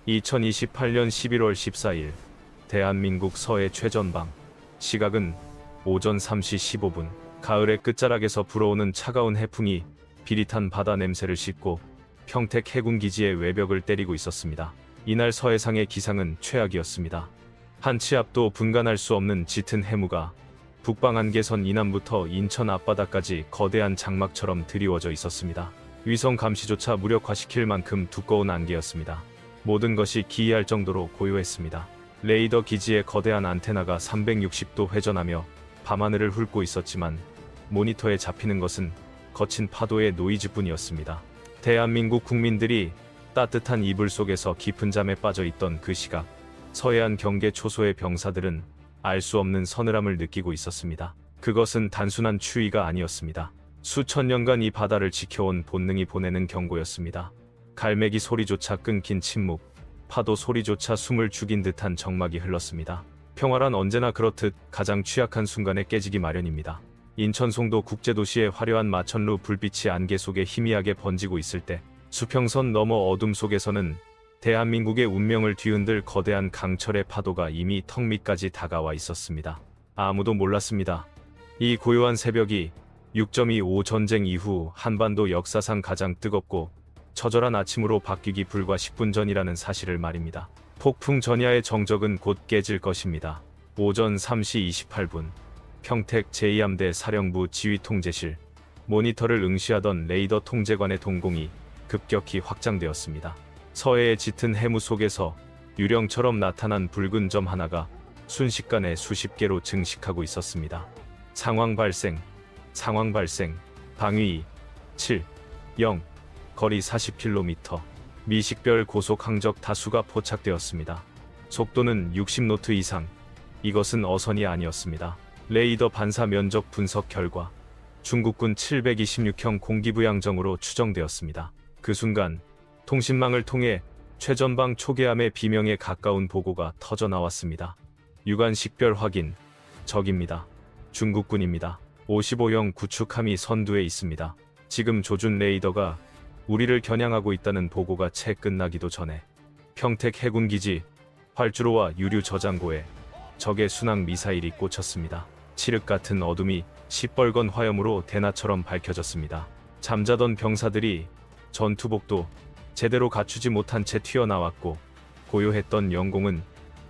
2028년 11월 14일 대한민국 서해 최전방. 시각은 오전 3시 15분. 가을의 끝자락에서 불어오는 차가운 해풍이 비릿한 바다 냄새를 싣고 평택 해군기지의 외벽을 때리고 있었습니다. 이날 서해상의 기상은 최악이었습니다. 한치 앞도 분간할 수 없는 짙은 해무가 북방 안개선 이남부터 인천 앞바다까지 거대한 장막처럼 드리워져 있었습니다. 위성 감시조차 무력화시킬 만큼 두꺼운 안개였습니다. 모든 것이 기이할 정도로 고요했습니다. 레이더 기지의 거대한 안테나가 360도 회전하며 밤하늘을 훑고 있었지만 모니터에 잡히는 것은 거친 파도의 노이즈뿐이었습니다. 대한민국 국민들이 따뜻한 이불 속에서 깊은 잠에 빠져 있던 그 시각, 서해안 경계 초소의 병사들은 알 수 없는 서늘함을 느끼고 있었습니다. 그것은 단순한 추위가 아니었습니다. 수천 년간 이 바다를 지켜온 본능이 보내는 경고였습니다. 갈매기 소리조차 끊긴 침묵, 파도 소리조차 숨을 죽인 듯한 적막이 흘렀습니다. 평화란 언제나 그렇듯 가장 취약한 순간에 깨지기 마련입니다. 인천 송도 국제도시의 화려한 마천루 불빛이 안개 속에 희미하게 번지고 있을 때, 수평선 너머 어둠 속에서는 대한민국의 운명을 뒤흔들 거대한 강철의 파도가 이미 턱 밑까지 다가와 있었습니다. 아무도 몰랐습니다. 이 고요한 새벽이 6.25 전쟁 이후 한반도 역사상 가장 뜨겁고 처절한 아침으로 바뀌기 불과 10분 전이라는 사실을 말입니다. 폭풍 전야의 정적은 곧 깨질 것입니다. 오전 3시 28분 평택 제2함대 사령부 지휘통제실. 모니터를 응시하던 레이더 통제관의 동공이 급격히 확장되었습니다. 서해의 짙은 해무 속에서 유령처럼 나타난 붉은 점 하나가 순식간에 수십 개로 증식하고 있었습니다. 상황 발생. 방위 7, 0, 거리 40km. 미식별 고속 항적 다수가 포착되었습니다. 속도는 60노트 이상. 이것은 어선이 아니었습니다. 레이더 반사 면적 분석 결과 중국군 726형 공기부양정으로 추정되었습니다. 그 순간 통신망을 통해 최전방 초계함의 비명에 가까운 보고가 터져 나왔습니다. 유관 식별 확인. 적입니다. 중국군입니다. 55형 구축함이 선두에 있습니다. 지금 조준 레이더가 우리를 겨냥하고 있다는 보고가 채 끝나기도 전에 평택 해군기지 활주로와 유류 저장고에 적의 순항 미사일이 꽂혔습니다. 칠흑 같은 어둠이 시뻘건 화염으로 대나처럼 밝혀졌습니다. 잠자던 병사들이 전투복도 제대로 갖추지 못한 채 튀어나왔고 고요했던 영공은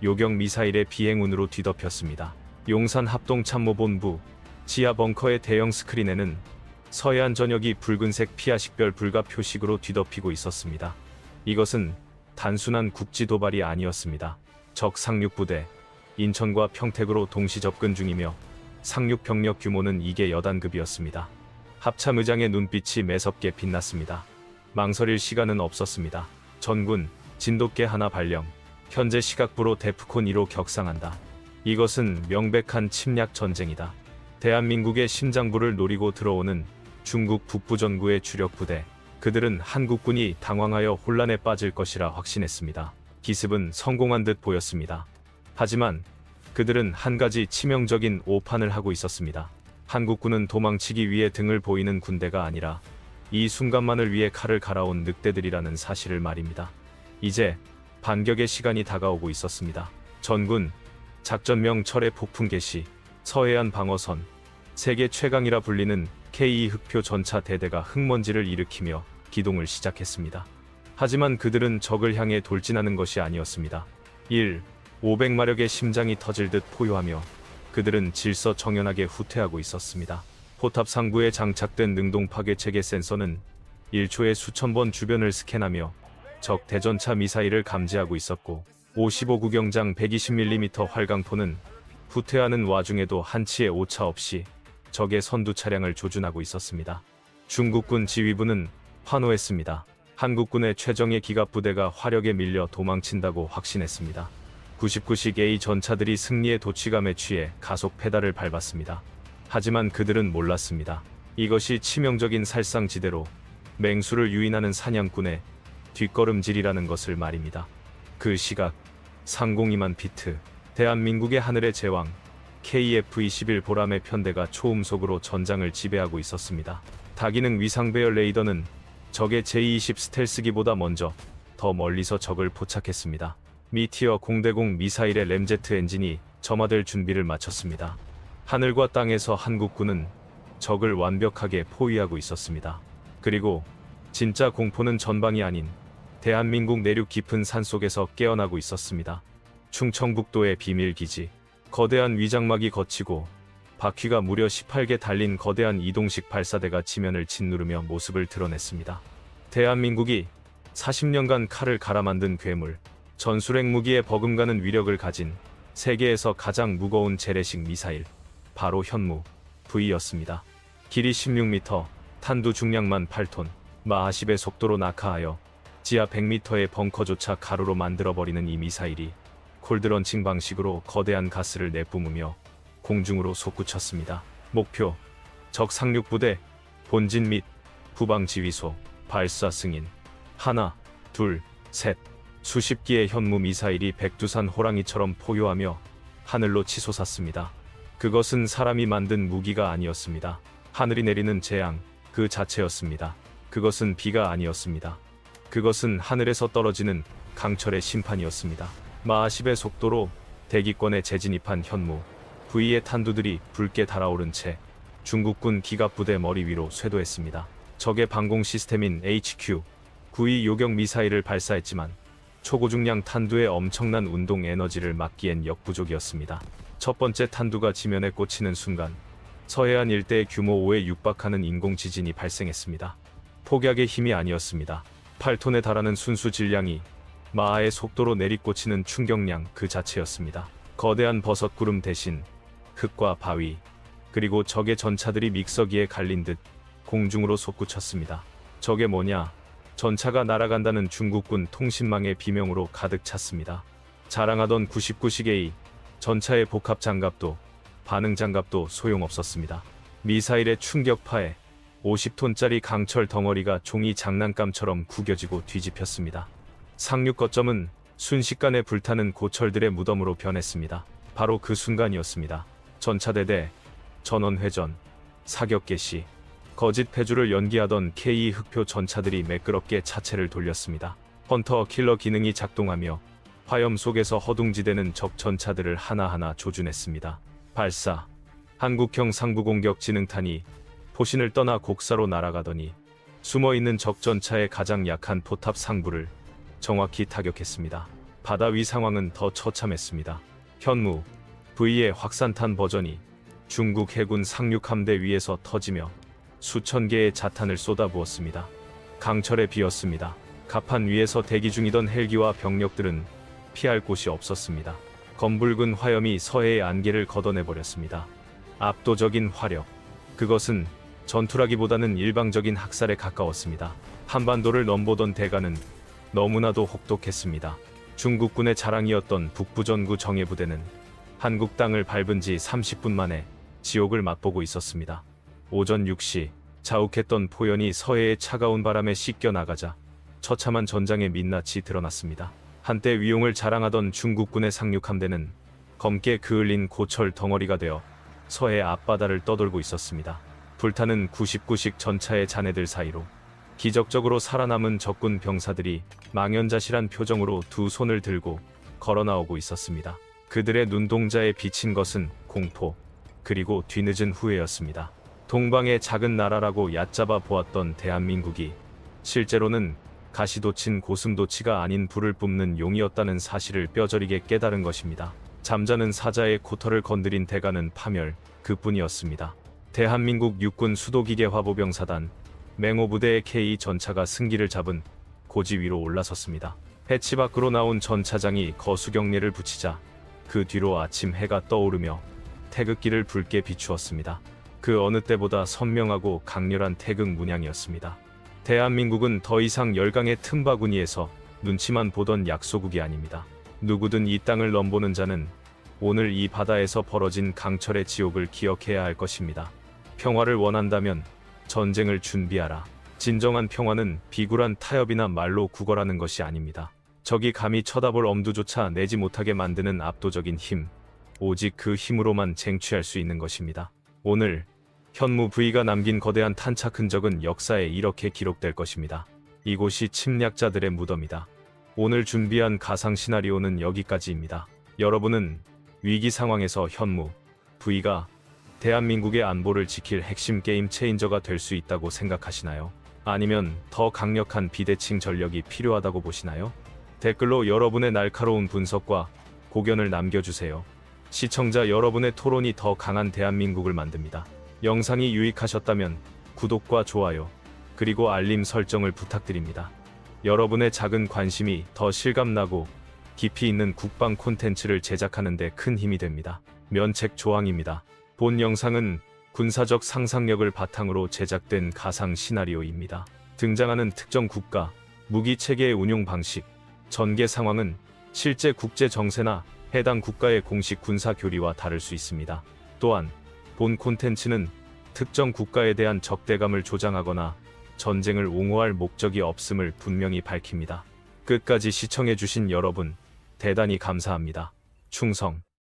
요격 미사일의 비행운으로 뒤덮였습니다. 용산 합동참모본부 지하 벙커의 대형 스크린에는 서해안 전역이 붉은색 피아식별 불가 표식으로 뒤덮이고 있었습니다. 이것은 단순한 국지 도발이 아니었습니다. 적 상륙부대 인천과 평택으로 동시 접근 중이며 상륙 병력 규모는 2개 여단급이었습니다. 합참의장의 눈빛이 매섭게 빛났습니다. 망설일 시간은 없었습니다. 전군 진돗개 하나 발령. 현재 시각부로 데프콘 2로 격상한다. 이것은 명백한 침략 전쟁이다. 대한민국의 심장부를 노리고 들어오는 중국 북부전구의 주력 부대. 그들은 한국군이 당황하여 혼란에 빠질 것이라 확신했습니다. 기습은 성공한 듯 보였습니다. 하지만 그들은 한 가지 치명적인 오판을 하고 있었습니다. 한국군은 도망치기 위해 등을 보이는 군대가 아니라 이 순간만을 위해 칼을 갈아온 늑대들이라는 사실을 말입니다. 이제 반격의 시간이 다가오고 있었습니다. 전군 작전명 철의 폭풍 개시. 서해안 방어선 세계 최강이라 불리는 K2 흑표 전차 대대가 흙먼지를 일으키며 기동을 시작했습니다. 하지만 그들은 적을 향해 돌진하는 것이 아니었습니다. 500마력의 심장이 터질 듯 포효하며 그들은 질서정연하게 후퇴하고 있었습니다. 포탑 상부에 장착된 능동 파괴 체계 센서는 1초에 수천 번 주변을 스캔하며 적 대전차 미사일을 감지하고 있었고 55 구경장 120mm 활강포는 후퇴하는 와중에도 한치의 오차 없이 적의 선두 차량을 조준하고 있었습니다. 중국군 지휘부는 환호했습니다. 한국군의 최정예 기갑부대가 화력에 밀려 도망친다고 확신했습니다. 99식 A 전차들이 승리의 도취감에 취해 가속 페달을 밟았습니다. 하지만 그들은 몰랐습니다. 이것이 치명적인 살상지대로 맹수를 유인하는 사냥꾼의 뒷걸음질이라는 것을 말입니다. 그 시각 상공이만 비트. 대한민국의 하늘의 제왕 KF-21 보람의 편대가 초음속으로 전장을 지배하고 있었습니다. 다기능 위상배열 레이더는 적의 J-20 스텔스기보다 먼저 더 멀리서 적을 포착했습니다. 미티어 공대공 미사일의 램제트 엔진이 점화될 준비를 마쳤습니다. 하늘과 땅에서 한국군은 적을 완벽하게 포위하고 있었습니다. 그리고 진짜 공포는 전방이 아닌 대한민국 내륙 깊은 산속에서 깨어나고 있었습니다. 충청북도의 비밀기지. 거대한 위장막이 거치고 바퀴가 무려 18개 달린 거대한 이동식 발사대가 지면을 짓누르며 모습을 드러냈습니다. 대한민국이 40년간 칼을 갈아 만든 괴물, 전술핵 무기에 버금가는 위력을 가진 세계에서 가장 무거운 재래식 미사일, 바로 현무 V였습니다. 길이 16m, 탄두 중량만 8톤, 마 40의 속도로 낙하하여 지하 100m의 벙커조차 가루로 만들어버리는 이 미사일이 콜드런칭 방식으로 거대한 가스를 내뿜으며 공중으로 솟구쳤습니다. 목표, 적 상륙부대, 본진 및 후방지휘소, 발사 승인. 하나, 둘, 셋. 수십 기의 현무 미사일이 백두산 호랑이처럼 포효하며 하늘로 치솟았습니다. 그것은 사람이 만든 무기가 아니었습니다. 하늘이 내리는 재앙 그 자체였습니다. 그것은 비가 아니었습니다. 그것은 하늘에서 떨어지는 강철의 심판이었습니다. 마 10의 속도로 대기권에 재진입한 현무 V의 탄두들이 붉게 달아오른 채 중국군 기갑부대 머리 위로 쇄도했습니다. 적의 방공 시스템인 HQ-92 요격 미사일을 발사했지만 초고중량 탄두의 엄청난 운동 에너지를 막기엔 역부족이었습니다. 첫 번째 탄두가 지면에 꽂히는 순간 서해안 일대의 규모 5에 육박하는 인공지진이 발생했습니다. 폭약의 힘이 아니었습니다. 8톤에 달하는 순수 질량이 마하의 속도로 내리꽂히는 충격량 그 자체였습니다. 거대한 버섯 구름 대신 흙과 바위, 그리고 적의 전차들이 믹서기에 갈린 듯 공중으로 솟구쳤습니다. 저게 뭐냐? 전차가 날아간다는 중국군 통신망의 비명으로 가득 찼습니다. 자랑하던 99식 A 전차의 복합 장갑도 반응 장갑도 소용없었습니다. 미사일의 충격파에 50톤짜리 강철 덩어리가 종이 장난감처럼 구겨지고 뒤집혔습니다. 상륙 거점은 순식간에 불타는 고철들의 무덤으로 변했습니다. 바로 그 순간이었습니다. 전차대대, 전원회전, 사격 개시, 거짓 패주를 연기하던 K 흑표 전차들이 매끄럽게 차체를 돌렸습니다. 헌터 킬러 기능이 작동하며 화염 속에서 허둥지대는 적 전차들을 하나하나 조준했습니다. 발사, 한국형 상부공격 지능탄이 포신을 떠나 곡사로 날아가더니 숨어있는 적 전차의 가장 약한 포탑 상부를 정확히 타격했습니다. 바다 위 상황은 더 처참했습니다. 현무 V의 확산탄 버전이 중국 해군 상륙함대 위에서 터지며 수천 개의 자탄을 쏟아부었습니다. 강철에 비었습니다. 갑판 위에서 대기 중이던 헬기와 병력들은 피할 곳이 없었습니다. 검붉은 화염이 서해의 안개를 걷어내버렸습니다. 압도적인 화력. 그것은 전투라기보다는 일방적인 학살에 가까웠습니다. 한반도를 넘보던 대가는 너무나도 혹독했습니다. 중국군의 자랑이었던 북부전구 정예부대는 한국 땅을 밟은 지 30분 만에 지옥을 맛보고 있었습니다. 오전 6시 자욱했던 포연이 서해의 차가운 바람에 씻겨 나가자 처참한 전장의 민낯이 드러났습니다. 한때 위용을 자랑하던 중국군의 상륙함대는 검게 그을린 고철 덩어리가 되어 서해 앞바다를 떠돌고 있었습니다. 불타는 99식 전차의 잔해들 사이로 기적적으로 살아남은 적군 병사들이 망연자실한 표정으로 두 손을 들고 걸어나오고 있었습니다. 그들의 눈동자에 비친 것은 공포, 그리고 뒤늦은 후회였습니다. 동방의 작은 나라라고 얕잡아 보았던 대한민국이 실제로는 가시도친 고슴도치가 아닌 불을 뿜는 용이었다는 사실을 뼈저리게 깨달은 것입니다. 잠자는 사자의 코털을 건드린 대가는 파멸 그뿐이었습니다. 대한민국 육군 수도기계 화보병사단 맹호부대의 K 전차가 승기를 잡은 고지 위로 올라섰습니다. 해치 밖으로 나온 전차장이 거수경례를 붙이자 그 뒤로 아침 해가 떠오르며 태극기를 붉게 비추었습니다. 그 어느 때보다 선명하고 강렬한 태극 문양이었습니다. 대한민국은 더 이상 열강의 틈바구니에서 눈치만 보던 약소국이 아닙니다. 누구든 이 땅을 넘보는 자는 오늘 이 바다에서 벌어진 강철의 지옥을 기억해야 할 것입니다. 평화를 원한다면 전쟁을 준비하라. 진정한 평화는 비굴한 타협이나 말로 구걸하는 것이 아닙니다. 적이 감히 쳐다볼 엄두조차 내지 못하게 만드는 압도적인 힘, 오직 그 힘으로만 쟁취할 수 있는 것입니다. 오늘 현무 V가 남긴 거대한 탄착 흔적은 역사에 이렇게 기록될 것입니다. 이곳이 침략자들의 무덤이다. 오늘 준비한 가상 시나리오는 여기까지입니다. 여러분은 위기 상황에서 현무, V가 대한민국의 안보를 지킬 핵심 게임 체인저가 될 수 있다고 생각하시나요? 아니면 더 강력한 비대칭 전력이 필요하다고 보시나요? 댓글로 여러분의 날카로운 분석과 고견을 남겨주세요. 시청자 여러분의 토론이 더 강한 대한민국을 만듭니다. 영상이 유익하셨다면 구독과 좋아요, 그리고 알림 설정을 부탁드립니다. 여러분의 작은 관심이 더 실감나고 깊이 있는 국방 콘텐츠를 제작하는 데 큰 힘이 됩니다. 면책 조항입니다. 본 영상은 군사적 상상력을 바탕으로 제작된 가상 시나리오입니다. 등장하는 특정 국가, 무기 체계의 운용 방식, 전개 상황은 실제 국제 정세나 해당 국가의 공식 군사 교리와 다를 수 있습니다. 또한 본 콘텐츠는 특정 국가에 대한 적대감을 조장하거나 전쟁을 옹호할 목적이 없음을 분명히 밝힙니다. 끝까지 시청해주신 여러분, 대단히 감사합니다. 충성.